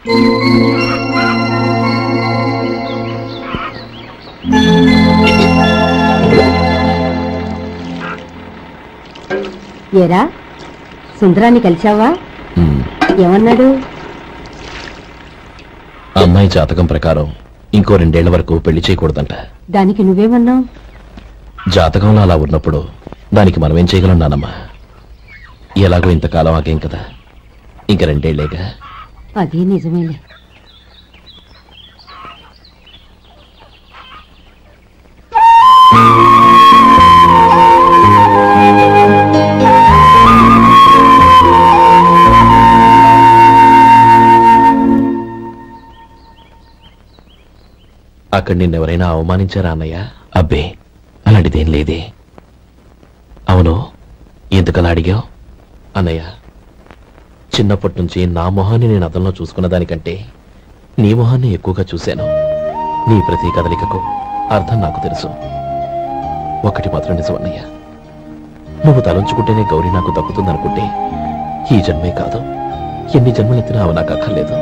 ఏరా సుందరాన్ని కలిశావా? ఏమన్నాడు? అమ్మాయి జాతకం ప్రకారం ఇంకో 2 ఏళ్ల వరకు పెళ్లి చేయకూడదంట. దానికి నువ్వేమన్నావు? జాతకంలో అలా ఉన్నప్పుడు దానికి మనమేం చేయగలం నానమ్మా? ఎలాగో ఇంతకాలం ఆగేం కదా, ఇంక 2 ఏళ్లేగా. అదే నిజమేలే. అక్కడ నిన్నెవరైనా అవమానించారా అన్నయ్య? అబ్బే, అలాంటిదేం లేదే. అవును, ఎందుకలా అడిగావు? అన్నయ్య, చిన్నప్పటి నుంచి నా మొహాన్ని నేను అతనిలో చూసుకున్న దానికంటే నీ మొహాన్ని ఎక్కువగా చూశాను. నీ ప్రతి కదలికకు అర్థం నాకు తెలుసు. ఒకటి మాత్రం నిజం అన్నయ్య, నువ్వు తలంచుకుంటేనే గౌరీ నాకు దక్కుతుందనుకుంటే ఈ జన్మే కాదు, ఎన్ని జన్మలెత్తినా అవి నాకు అక్కర్లేదు.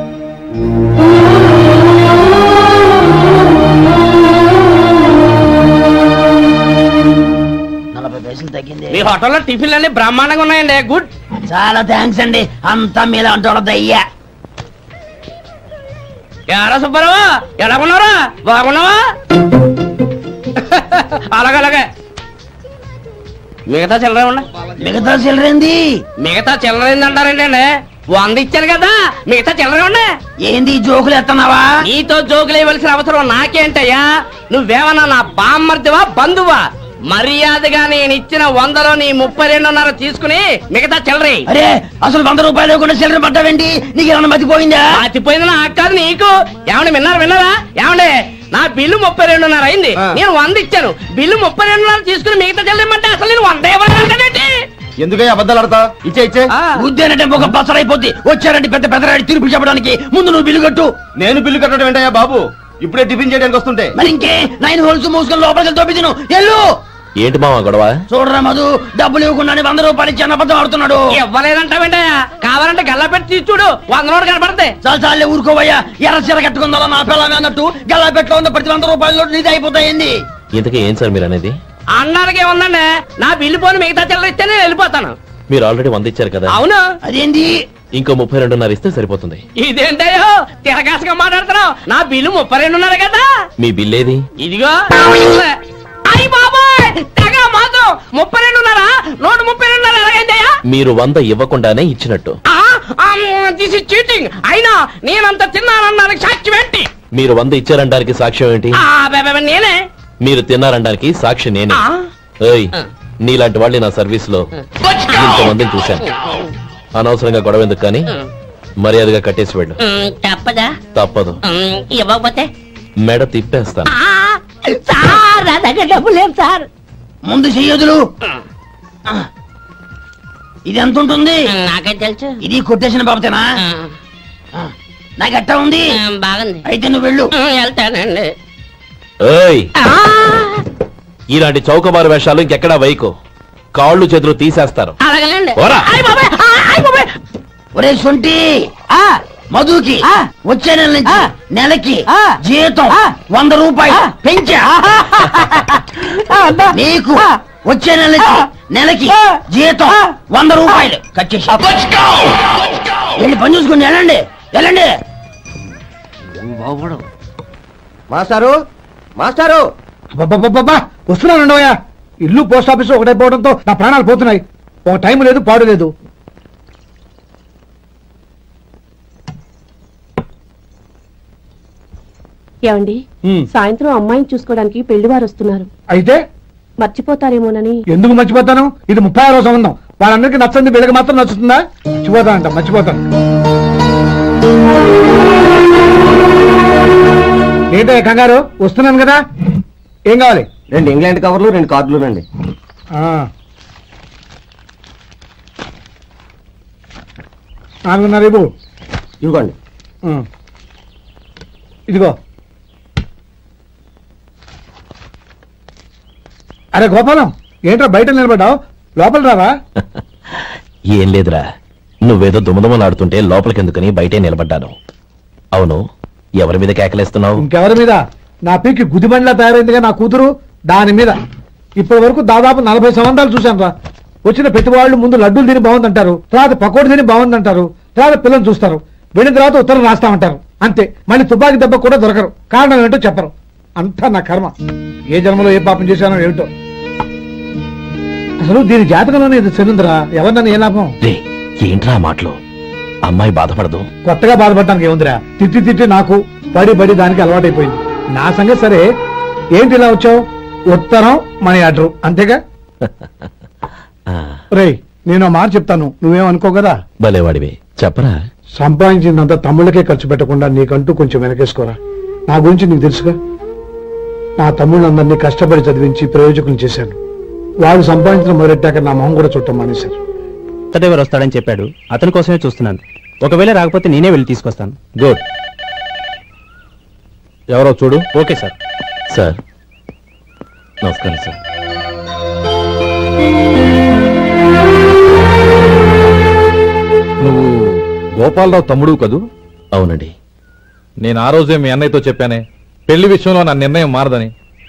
మీ హోటల్లో టిఫిన్లు అన్ని బ్రహ్మాండంగా ఉన్నాయండి. గుడ్, చాలా థ్యాంక్స్ అండి. అంతా మీలా అంటోడద్దయ్యా. ఎరా సుబ్బారావు, ఎలా ఉన్నారా? బాగున్నావా? అలాగే మిగతా చిల్లర ఉన్నా. మిగతా చిల్లరేంది? మిగతా చిల్లరేంది అంటారండి అండి? 100 ఇచ్చాను కదా, మిగతా చిల్లర ఉన్నా. ఏంది జోకులు ఎత్తన్నావా? నీతో జోకులు ఇవ్వాల్సిన అవసరం నాకేంటయ్యా? నువ్వేమన్నా నా బామ్మర్దివా, బంధువా? మర్యాదగా నేను ఇచ్చిన 100లో నీ 32.5 తీసుకుని మిగతా చిల్లరే. అరే, అసలు 100 రూపాయలు కూడా చిల్లర పడ్డావేంటి? నీకు ఏమన్నా మతిపోయిందా? మతిపోయింది నాకు కాదు, నీకు. ఏమండి విన్నారా? ఏమండి, నా బిల్లు 32.5 అయింది, నేను 100 ఇచ్చాను. బిల్లు 32.5 తీసుకుని మిగతా చిల్లరేమంటే అసలు నేను 100 ఇవ్వాలంటే ఎందుకయ్యా అబద్ధాలు ఆడతా? ఇచ్చే ఉద్యానంటే ఒక బసరైపోద్ది. వచ్చారంటే పెద్ద పెద్దరాడి తీర్పు చెప్పడానికి ముందు నువ్వు బిల్లు కట్టు. నేను బిల్లు కట్టడం ఏంటయ్యా బాబు? ఇప్పుడే టిఫిన్ చేయడానికి వస్తుంటే. మరి ఇంకే 9 హోల్స్ మూసుకొని లోపలికి తోపి తిను. ఎల్లు. ఏంటి మావా గొడవ? చూడరా మధు, డబ్బులు ఇవ్వకుండానే 100 రూపాయలు ఇచ్చి అబద్ధం ఆడుతున్నాడు. ఇవ్వలేదంటావేంటయ్యా? కావాలంటే గల్లా పెట్టి తీసి చూడు, 100 నోటు కనపడతాయి. చాలే ఊరుకోవయ్యా. ఎర్ర చీర కట్టుకుందా నా పిల్లమే అన్నట్టు గల్లా పెట్టులో ఉన్న ప్రతి 100 రూపాయలు నీది అయిపోతాయింది. ఇంతకీ ఏం సార్ మీరు అనేది? అన్నానికి ఏముందండి, నా బిల్లు పోని మిగతా చిల్లర ఇస్తే నేను వెళ్ళిపోతాను. మీరు ఆల్రెడీ 100 ఇచ్చారు కదా. అవును. అదేంటి? ఇంకో 32.5 ఇస్తే సరిపోతుంది. ఇదేంటయ్యో తిరగాసుగా మాట్లాడుతున్నావు? నా బిల్లు 32.5 కదా. మీ బిల్ ఏది? ఇదిగో. అయ్యి బాబాయ్, తెగ మాతో 32.5 నోటు 32.5 ఎలాగైందయ్యా? మీరు 100 ఇవ్వకుండానే ఇచ్చినట్టు. This is cheating. అయినా నేనంత తిన్నానన్నానికి సాక్ష్యం ఏంటి? మీరు 100 ఇచ్చారనడానికి సాక్ష్యం ఏంటి? నేనే. మీరు తిన్నారనడానికి సాక్షి నేనే. ఏయ్, నీలాంటి వాళ్ళని నా సర్వీస్ లో ఇంతమందిని చూశాను. అనవసరంగా గొడవ ఎందుకు కానీ మర్యాదగా కట్టేసి వెళ్ళు. తప్పదా? తప్పదు. ఇవ్వకపోతే మెడ తిప్పేస్తాను. సార్, నా దగ్గర డబ్బు లేదు సార్. ముందు చెయ్యదులు. ఇది ఎంత ఉంటుంది? నాకే తెలుసు. ఇది కొట్టేసిన బాబతేనా? నాకు ఎట్టా ఉంది? బాగుంది. అయితే నువ్వు వెళ్ళు. వెళ్తానండి. ఏయ్, ఇలాంటి చౌకబారు వేషాలు ఇంకెక్కడా వైకు. కాళ్ళు చేతులు తీసేస్తారు. అలాగేనండి. ఒరే సొంటి, మధుకి వచ్చే నెల నుంచి నెలకి జీతం 100 రూపాయలు పెంచా. నీకు వచ్చే నెల నుంచి నెలకి జీతం 100 రూపాయలు కట్ చేసి వెళ్ళి పని చూసుకుని వెళ్ళండి. మాస్టారు, మాస్టారు, వస్తున్నానండోయా. ఇల్లు పోస్ట్ ఆఫీసు ఒకటైపోవడంతో నా ప్రాణాలు పోతున్నాయి. ఒక టైం లేదు, పాడు లేదు. ఏమండి, సాయంత్రం అమ్మాయిని చూసుకోవడానికి పెళ్లివారు వస్తున్నారు. అయితే మర్చిపోతారేమోనని. ఎందుకు మర్చిపోతాను? ఇది 36వ సంబంధం. వాళ్ళందరికీ నచ్చంది వీళ్ళకి మాత్రం నచ్చుతుందా? మర్చిపోతాను. ఏంటో కంగారు? వస్తున్నాను కదా. ఏం కావాలి? 2 ఇంగ్లాండ్ కవర్లు, 2 కార్డులు రండి. 4.5 ఇవ్వు. ఇవ్వండి. ఇదిగో. అరే గోపాలం, ఏంట్రా బయట నిలబడ్డావు? లోపల రావా? ఏం లేదురా, నువ్వేదో దుమదుమలాడుతుంటే లోపలికెందుకని బయటే నిలబడ్డాను. అవును, ఎవరి మీద కేకలేస్తున్నావు? ఇంకెవరి మీద? నా పీకి గుదిబండ్లా తయారైందిగా నా కూతురు, దాని మీద. ఇప్పటి వరకు దాదాపు 40 సంవత్సరాలు చూశాను రా. వచ్చిన ప్రతి వాళ్ళు ముందు లడ్డూలు తిని బాగుందంటారు, తర్వాత పకోడీ తిని బాగుందంటారు, తర్వాత పిల్లలు చూస్తారు, వెళ్ళిన తర్వాత ఉత్తరం రాస్తామంటారు, అంతే. మళ్ళీ తుపాకీ దెబ్బ కూడా దొరకరు. కారణం ఏంటో చెప్పరు. అంతా నా కర్మ. ఏ జన్మలో ఏ పాపం చేశానో ఏమిటో. అసలు దీని జాతకంలోనే ఇది చెల్లిందిరా. ఎవరినన్నా ఏ లాభం? ఏంట్రా మాటలు? అమ్మాయి బాధపడదు. కొత్తగా బాధపడటానికి ఏముందిరా? తిట్టి తిట్టి నాకు పడి దానికి అలవాటైపోయింది. నా సంగతి సరే, ఏంటి ఇలా వచ్చావు? ఉత్తరం మనీ ఆర్డర్ అంతేగా? రేయ్, నేను మాట చెప్తాను, నువ్వేమనుకో కదా. భలేవాడివి, చెప్పరా. సంపాదించిందంతా తమ్ముళ్ళకే ఖర్చు పెట్టకుండా నీకంటూ కొంచెం వెనకేసుకోరా. నా గురించి నీకు తెలుసుగా. నా తమ్ముళ్ళందరినీ కష్టపడి చదివించి ప్రయోజకులు చేశాను. వాళ్ళు సంపాదించడం మొదలెట్టాక నా మొహం కూడా చుట్టం మానేశారు. కొత్తడెవరు వస్తాడని చెప్పాడు, అతని కోసమే చూస్తున్నాను. ఒకవేళ రాకపోతే నేనే వెళ్ళి తీసుకొస్తాను. గుడ్. ఎవరో చూడు. Okay sir. సార్ నమస్కారం సార్. నువ్వు గోపాలరావు తమ్ముడు కదూ? అవునండి. నేను ఆ రోజే మీ అన్నయ్యతో చెప్పానే, పెళ్లి విషయంలో నా నిర్ణయం మారదని.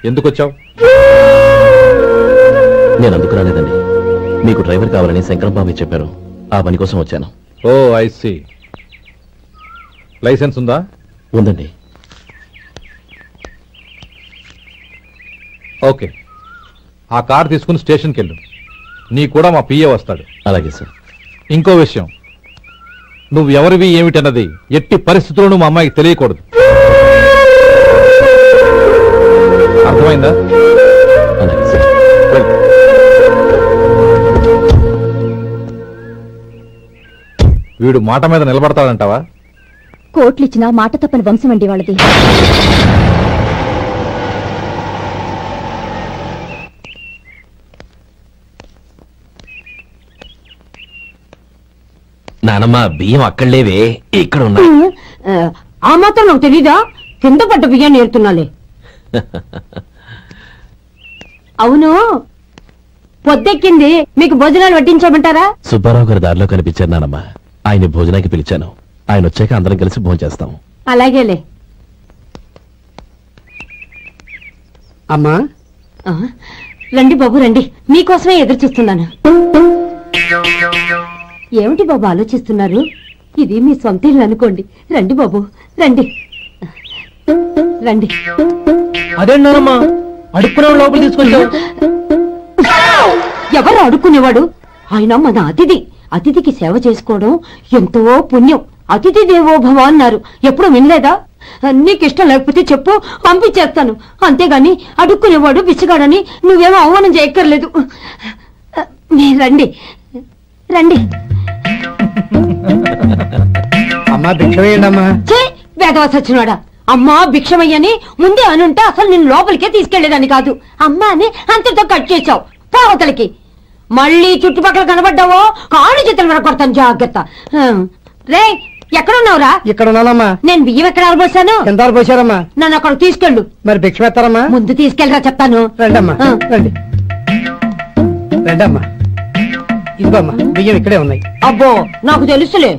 ఎందుకు వచ్చావు? నేను అందుకు రాలేదండి. మీకు డ్రైవర్ కావాలని శంకరం బాబు చెప్పారు, ఆ పని కోసం వచ్చాను. ఓ ఐ సీ. లైసెన్స్ ఉందా? ఉందండి. ఓకే, ఆ కార్ తీసుకుని స్టేషన్కి వెళ్ళు. నీ కూడా మా పిఏ వస్తాడు. అలాగే సార్. ఇంకో విషయం, నువ్వు ఎవరివి ఏమిటన్నది ఎట్టి పరిస్థితుల్లోనూ మా అమ్మాయికి తెలియకూడదు. అర్థమైందా? అలాగే సార్. వెళ్ళు. వీడు మాట మీద నిలబడతాడంటావా? కోట్లిచ్చినా మాట తప్పని వంశం అండి వాళ్ళది. నానమ్మ, బియ్యం అక్కడలేవే, ఇక్కడ ఉన్నా. ఆ మాత్రం నాకు తెలీదా? కింద పడ్డ బియ్యాన్ని ఏరుతున్నాలే. అవును, పొద్దెక్కింది, మీకు భోజనాలు వడ్డించమంటారా? సుబ్బారావు గారి దారిలో కనిపించారు నానమ్మ. ఆయన భోజనానికి పిలిచాను. ఆయన వచ్చాక అందరం కలిసి భోజనం చేస్తాం. అలాగేలే. అమ్మా, రండి బాబు రండి, మీకోసమే ఎదురు చూస్తున్నాను. ఏమిటి బాబు ఆలోచిస్తున్నారు? ఇది మీ సొంత ఇల్లు అనుకోండి. రండి బాబు రండి రండి. అదేంటమ్మా అడుక్కునే లోపల తీసుకొచ్చావు? ఎవరు అడుక్కునేవాడు? ఆయన మన అతిథి. అతిథికి సేవ చేసుకోవడం ఎంతో పుణ్యం. అతిథి దేవో భవ అన్నారు, ఎప్పుడు వినలేదా? నీకిష్టం లేకపోతే చెప్పు, పంపించేస్తాను. అంతేగాని అడుక్కునేవాడు బిచ్చగాడని నువ్వేమో అవమానం చేయక్కర్లేదు. మీరు రండి రండి. అమ్మా భిక్షమేయండమ్మా. వేదవ సచ్చినోడా, అమ్మా భిక్షమయ్యని ముందే అనుంటే అసలు నిన్ను లోపలికే తీసుకెళ్లేదని కాదు. అమ్మా అని అంతతో కట్ చేశావు. పావతలకి మళ్ళీ చుట్టుపక్కల కనబడ్డావో కాళ్ళు చేతులు వినకొడతాను, జాగ్రత్త. రే, ఎక్కడున్నావురా? ఇక్కడ ఉన్నానమ్మా. నేను బియ్యం ఎక్కడ ఆరబోసాను? ఎంత పోసారమ్మా? నన్ను అక్కడ తీసుకెళ్ళు. మరి భిక్ష పెడతారమ్మా? ముందు తీసుకెళ్ళరా చెప్తాను. రండమ్మా రండి. రండమ్మా, ఇదిగోమ్మా బియ్యం ఇక్కడే ఉన్నాయి. అబ్బో, నాకు తెలుసులే.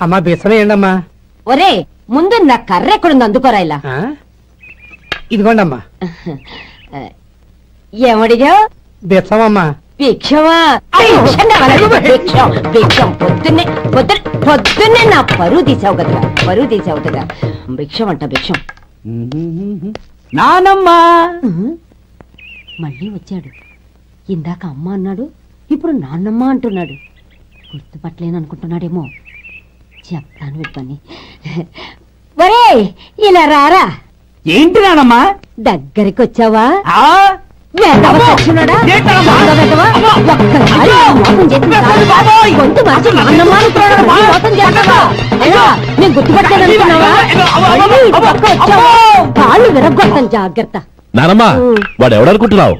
అమ్మా బిచ్చమేయండమ్మా. ఒరే, ముందు నా కర్ర ఎక్కడుంది, అందుకోరా. ఇలా ఇదిగోండమ్మా. ఏమడిగా? బిచ్చమమ్మా. భిక్షమా? భిక్షం పొద్దున్నే నా పరువు తీసావు కదరా, పరువు తీసావు కదా. భిక్షం అంట, భిక్షం. నానమ్మా మళ్ళీ వచ్చాడు. ఇందాక అమ్మ అన్నాడు, ఇప్పుడు నాన్నమ్మ అంటున్నాడు. గుర్తుపట్టలేననుకుంటున్నాడేమో. చెప్తాను విప్పని. ఒరే, ఇలా రారా. ఏంటి నానమ్మా? దగ్గరికి వచ్చావా? గొంతు మార్చి నాన్నమ్మ మోసం చేస్తావా? నేను గుర్తుపట్టలేదనుకున్నావా? కాళ్ళు విరగొడతాను, జాగ్రత్త. నానమ్మ, వాడు ఎవడనుకుంటున్నావు?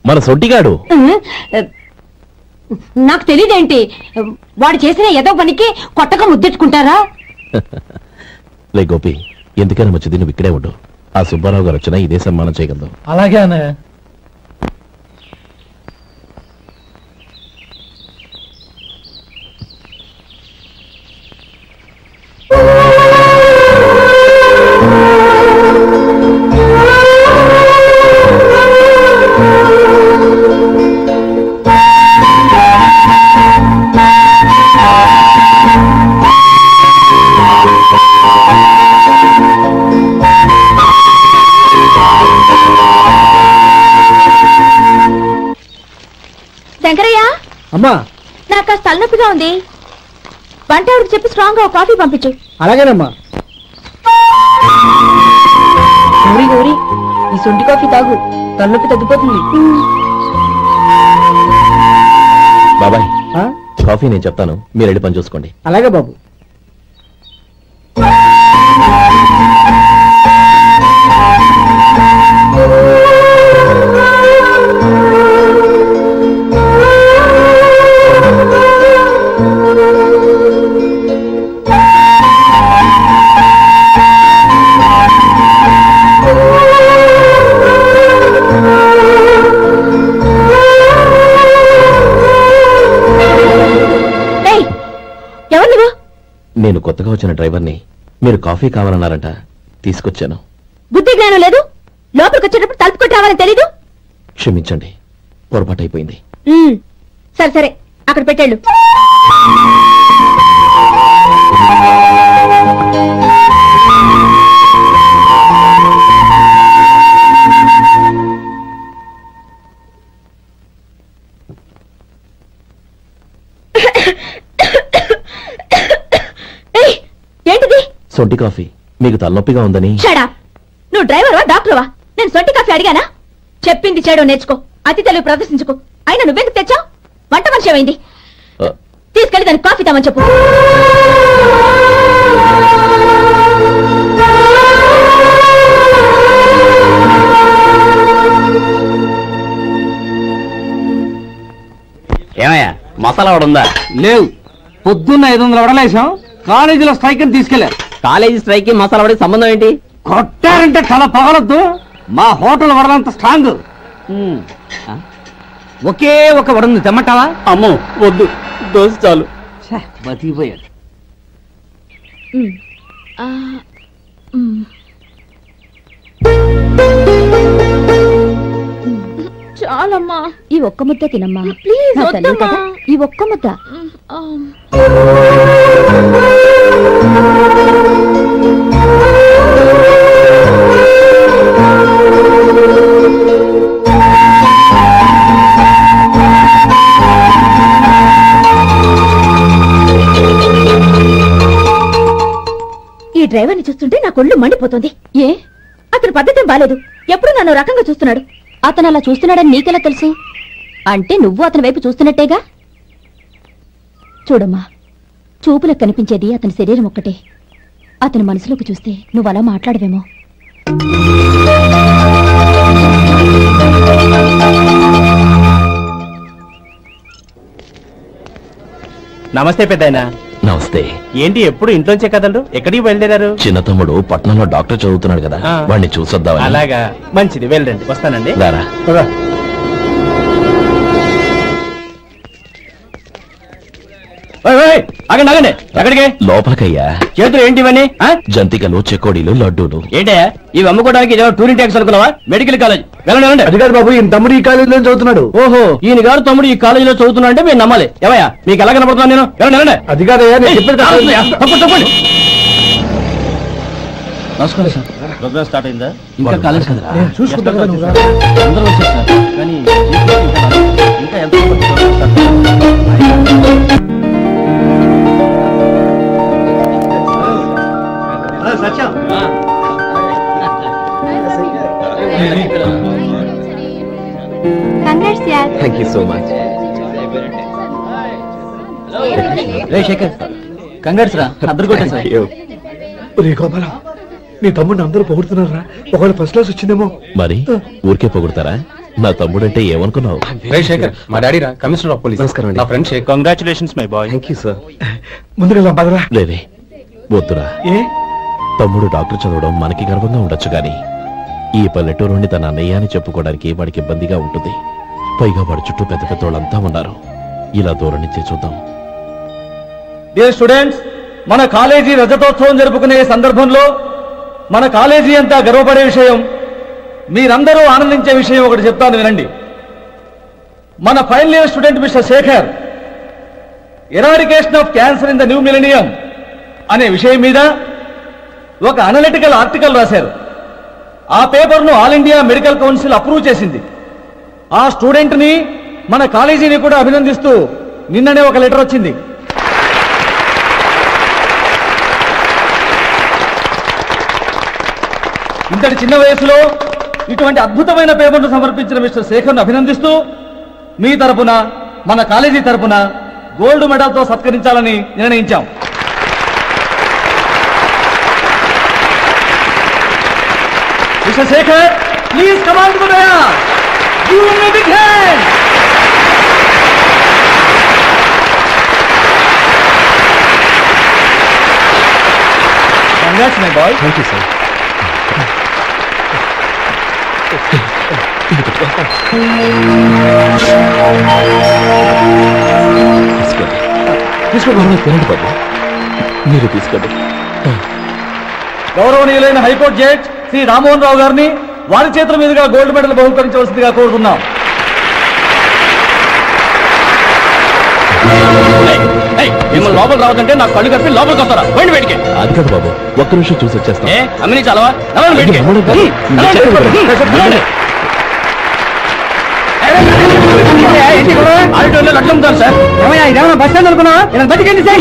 మన సొంటిగాడు. నాకు తెలియదేంటి? వాడు చేసిన ఏదో పనికి కొట్టగా ముద్దెట్టుకుంటారా? లే గోపి, ఎందుకైనా మంచిది నువ్వు ఇక్కడే ఉండు. ఆ సుబ్బారావు గారు వచ్చినా ఇదే సన్మానం చేయగలదు. అలాగే అన్నయ్య. వేడిగా ఉంది. వంట ఆవిడకి చెప్పి స్ట్రాంగ్ గా కాఫీ పంపించు. అలాగేనమ్మా. గౌరీ గౌరీ, ఈ సొంటి కాఫీ తాగు, తలనొప్పి తగ్గిపోతుంది. బాబాయ్ కాఫీ నేను చెప్తాను, మీరు వెళ్ళి పని చూసుకోండి. అలాగే బాబు. నేను కొత్తగా వచ్చిన డ్రైవర్ని. మీరు కాఫీ కావాలన్నారంట, తీసుకొచ్చాను. బుద్ధి జ్ఞానం లేదు. లోపలికి వచ్చేటప్పుడు తలుపు కొట్టి రావాలని తెలీదు. క్షమించండి, పొరపాటు అయిపోయింది. సరే సరే, అక్కడ పెట్టేళ్ళు. ఏంటిది? సొంటి కాఫీ. మీకు తలనొప్పిగా ఉందని. షడా, నువ్వు డ్రైవర్వా డాక్టర్వా? నేను సొంటి కాఫీ అడిగానా? చెప్పింది చేయడం నేర్చుకో, అతి తెలివి ప్రదర్శించుకో. అయినా నువ్వెందుకు తెచ్చావు? వంట మనిషి ఏమైంది? తీసుకెళ్లి దానికి కాఫీ తామని చెప్పు. ఏమయ్యా, మసాలా వడ ఉందా? లేవు. పొద్దున్న 500 వడలేసాం, కాలేజీలో స్ట్రైక్ అని తీసుకెళ్లారు. కాలేజీ స్ట్రైక్ కి మసాలా వడకి సంబంధం ఏంటి? కొట్టారంటే తల పగలొద్దు. మా హోటల్ వడలంత స్ట్రాంగ్. ఒకే ఒక వడ ఉంది, తెమ్మంటావా? అమ్మో వద్దు, దోశ చాలు. బతికిపోయాడు. చాలమ్మా, ఈ ఒక్క ముద్ద తినమ్మా ప్లీజ్. కదా ఈ ఒక్క ముద్ద. ఈ డ్రైవర్ని చూస్తుంటే నా కొళ్ళు మండిపోతుంది. ఏ, అతని పద్ధతి బాలేదు. ఎప్పుడు నన్ను రకంగా చూస్తున్నాడు. అతను అలా చూస్తున్నాడని నీకెలా తెలుసు? అంటే నువ్వు అతని వైపు చూస్తున్నట్టేగా. చూడమ్మా, చూపులకు కనిపించేది అతని శరీరం ఒక్కటే. అతని మనసులోకి చూస్తే నువ్వు అలా మాట్లాడవేమో. నమస్తే పెద్దాయనా. నమస్తే. ఏంటి ఎప్పుడు ఇంట్లోంచే కదలరు? ఎక్కడికి బయలుదేరారు? చిన్న తమ్ముడు పట్నంలో డాక్టర్ చదువుతున్నాడు కదా, వాడిని చూసొద్దామని. అలాగా, మంచిది, వెళ్ళండి. వస్తానండి. రారా. అగండి అగండి, ఎక్కడికి? లోపలికయ్యా. చేతులు ఏంటి ఇవన్నీ? జంతికలు, చెకోడీలు, లడ్డూలు. ఏంటయ్యా ఇవి అమ్ముకోవడానికి? ఇదేమో టూరింగ్ ట్యాక్స్ అనుకున్నావా? Medical college. వెళ్ళండి వెళ్ళండి. అది కాదు బాబు, ఈయన తమ్ముడు ఈ కాలేజీలో చదువుతున్నాడు. ఓహో, ఈయన గారు తమ్ముడు ఈ కాలేజీలో చదువుతున్నా అంటే మీరు నమ్మాలి. ఏవయ్యా, మీకు ఎలా కనపడుతున్నాను నేను? వెళ్ళండి వెళ్ళండి. అది కాదయ్యా, నేను చెప్పేది తప్పండి. నమస్కారం సార్. ప్రోగ్రామ్ స్టార్ట్ అయిందా? ఇంకా కాలేజ్ కదా, చూసుకుంటా కదా నువ్వు రా. అందరూ వచ్చారు సార్, కానీ ఇంకా ఎంత సత్యం. Thank you so much. రే శేఖర్, కంగ్రాట్స్ రా, అద్దరు కొట్టేసా. రే గోపాల, నీ తమ్ముడిని అందరూ పొగుడుతున్నారా? ఒకవేళ ఫస్ట్ క్లాస్ వచ్చిందేమో. మరి ఊరికే పొగుడతారా? నా తమ్ముడంటే ఏమనుకున్నావు? శేఖర్, మా డాడీ రా, కమిషనర్ ఆఫ్ పోలీస్. నమస్కారం. నా friend Shekhar. Congratulations my boy. Thank you sir. ముందుకెళ్దాం పదరా. లేదే, వద్దురా. ఏ తమ్ముడు డాక్టర్ చదవడం మనకి గర్వంగా ఉండొచ్చు గాని ఈ పల్లెటూరు నుండి తన అన్నయ్య అని చెప్పుకోవడానికి వాడికి ఇబ్బందిగా ఉంటుంది. పైగా వాడి చుట్టూ పెద్ద పెద్ద వాళ్ళంతా ఉన్నారు. ఇలా దూరం నుంచి చూద్దాం. డియర్ స్టూడెంట్స్, మన కాలేజీ రజతోత్సవం జరుపుకునే సందర్భంలో మన కాలేజీ అంతా గర్వపడే విషయం, మీరందరూ ఆనందించే విషయం ఒకటి చెప్తాను వినండి. మన final year student mister Shekhar eradication of cancer in the new millennium అనే విషయం మీద ఒక అనలిటికల్ ఆర్టికల్ రాశారు. ఆ పేపర్ను all India medical council approve చేసింది. ఆ స్టూడెంట్ని, మన కాలేజీని కూడా అభినందిస్తూ నిన్ననే ఒక లెటర్ వచ్చింది. ఇంతటి చిన్న వయసులో ఇటువంటి అద్భుతమైన పేపర్ను సమర్పించిన మిస్టర్ శేఖర్ను అభినందిస్తూ మీ తరపున మన కాలేజీ తరపున గోల్డ్ మెడల్తో సత్కరించాలని నిర్ణయించాం. Mister Shekhar, please come on to the dais. Give me big hand. Congrats, my boy. Thank you, sir. తీసుకోండి తినండి బాబు, మీరు తీసుకోండి. గౌరవనీయులైన హైకోర్టు జడ్జ్ శ్రీ రామ్మోహన్ రావు గారిని వారి చేతుల మీదుగా గోల్డ్ మెడల్ బహుకరించవలసిందిగా కోరుతున్నాం. మిమ్మల్ని లోపల రావద్దంటే నాకు కళ్ళు కప్పి లోపలికి వస్తారా? పోయింది బయటికి. అది కాదు బాబు, ఒక్క నిమిషం చూసి వచ్చేస్తాం. అమ్మిని చాలవా? లక్షం సార్. ఇదేమన్నా బస్ స్టాండ్ అనుకున్నా? బతికండి సార్.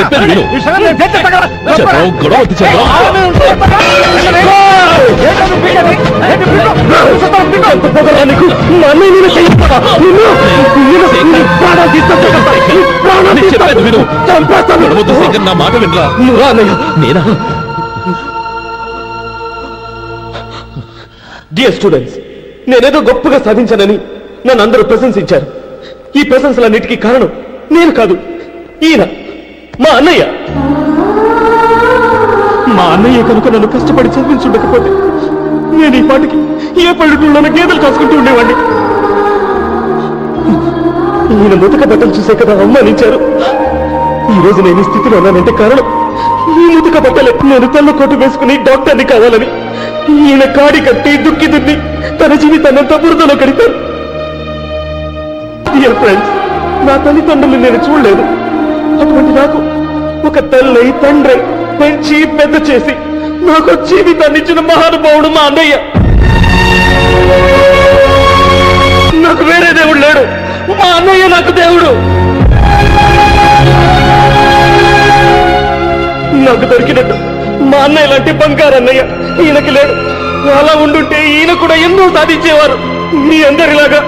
చెప్పాను విను. గొడవ నా మాట వినరా? నేనా? డియర్ స్టూడెంట్స్, నేనేదో గొప్పగా సాధించానని నన్ను అందరూ ప్రశంసించారు. ఈ ప్రశంసలన్నిటికీ కారణం నేను కాదు, ఈయన మా అన్నయ్య. మా అన్నయ్య కనుక నన్ను కష్టపడి చదివించుండకపోతే నేను ఈ పాటికి ఏ పల్లెటూళ్ళలో గేదెలు కాసుకుంటూ ఉండేవాడిని. ఈయన ముతక బట్టలు చూసే కదా అవమానించారు. ఈ రోజు నేను ఈ స్థితిలో ఉన్నానంటే కారణం ఈ ముతక బట్టలే. నేను తెల్ల కోటు వేసుకుని డాక్టర్ని కావాలని ఈయన కాడి కట్టి దుక్కి దున్ని తన జీవితాన్నంతా బురదలో కడిపారు. డియర్ ఫ్రెండ్స్, నా తల్లిదండ్రులు నేను చూడలేదు. అటువంటి నాకు ఒక తల్లి తండ్రి పెంచి పెద్ద చేసి నాకు జీవితాన్ని ఇచ్చిన మహానుభావుడు మా అన్నయ్య. నాకు వేరే దేవుడు లేడు, మా అన్నయ్య నాకు దేవుడు. నాకు దొరికినట్టు మా అన్నయ్య లాంటి బంగారు అన్నయ్య ఈయనకి లేడు. అలా ఉండుంటే ఈయన కూడా ఎన్నో సాధించేవారు. మీ అందరిలాగా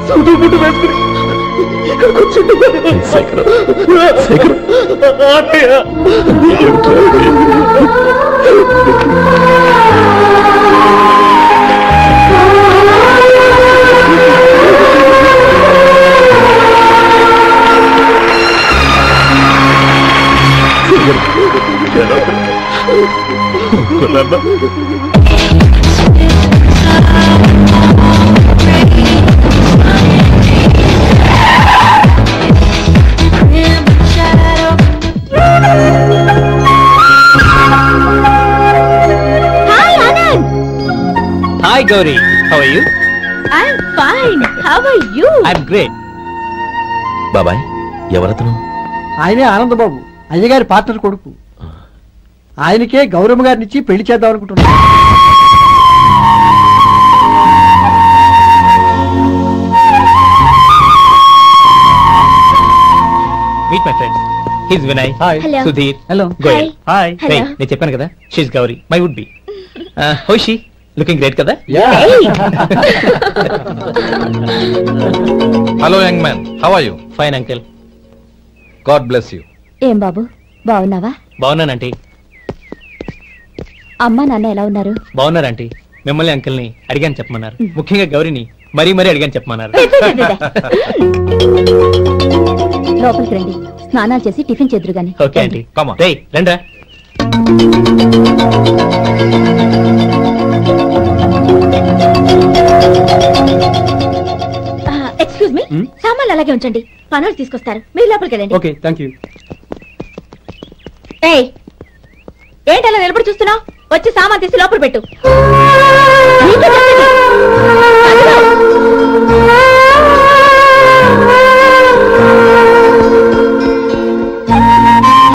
సుదుపుట్టు వేసుకుని Hi Gauri, how are you? I'm fine. How are you? I'm great. బాబాయ్, ఎవరతను? ఆయనే ఆనందబాబు, అయ్యగారి పార్ట్నర్ కొడుకు. ఆయనకే గౌరమ్మ గారినిచ్చి పెళ్లి చేద్దాం అనుకుంటున్నా. Meet my friends. He's Vinay. Hi. Hello. Sudhir. Hello. Goyal. Hi. Hey, Hello. నేను చెప్పాను కదా, she's Gauri, my would be. How is she? Looking great కదా? Hello young man, how are you? Fine uncle. God bless you. ఏం బాబు, బాగున్నావా? బాగున్నానంటీ. అమ్మా నాన్న ఎలా ఉన్నారు? బాగున్నారంటీ. మిమ్మల్ని అంకుల్ని అడిగాను చెప్పమన్నారు. ముఖ్యంగా గౌరిని మరీ మరీ అడిగాను చెప్పమన్నారు. లోపలికి రండి, స్నానాలు చేసి టిఫిన్ చేద్దరు గాని. Okay aunty. Come on. రేయ్ రండ్రా. ఎక్స్క్యూజ్ మీ, సామాన్లు అలాగే ఉంచండి, పనులు తీసుకొస్తారు, మీరు లోపలికి వెళ్ళండి. Okay, thank you. ఏయ్, ఏంటి అలా నిలబడి చూస్తున్నావు? వచ్చి సామాన్ తీసి లోపల పెట్టు. నీకే